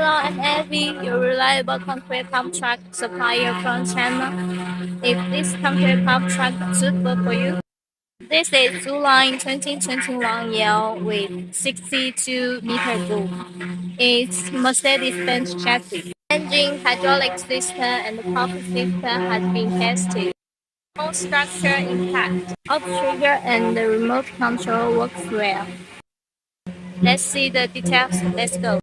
Hello, I'm Abby, your reliable concrete pump truck supplier from China. If this concrete pump truck is suitable for you, this is Zoomlion 2021 Yale with 62-meter boom. It's Mercedes-Benz chassis. Engine, hydraulic system, and the coffee system has been tested. All structure intact. Off trigger and the remote control works well. Let's see the details. Let's go.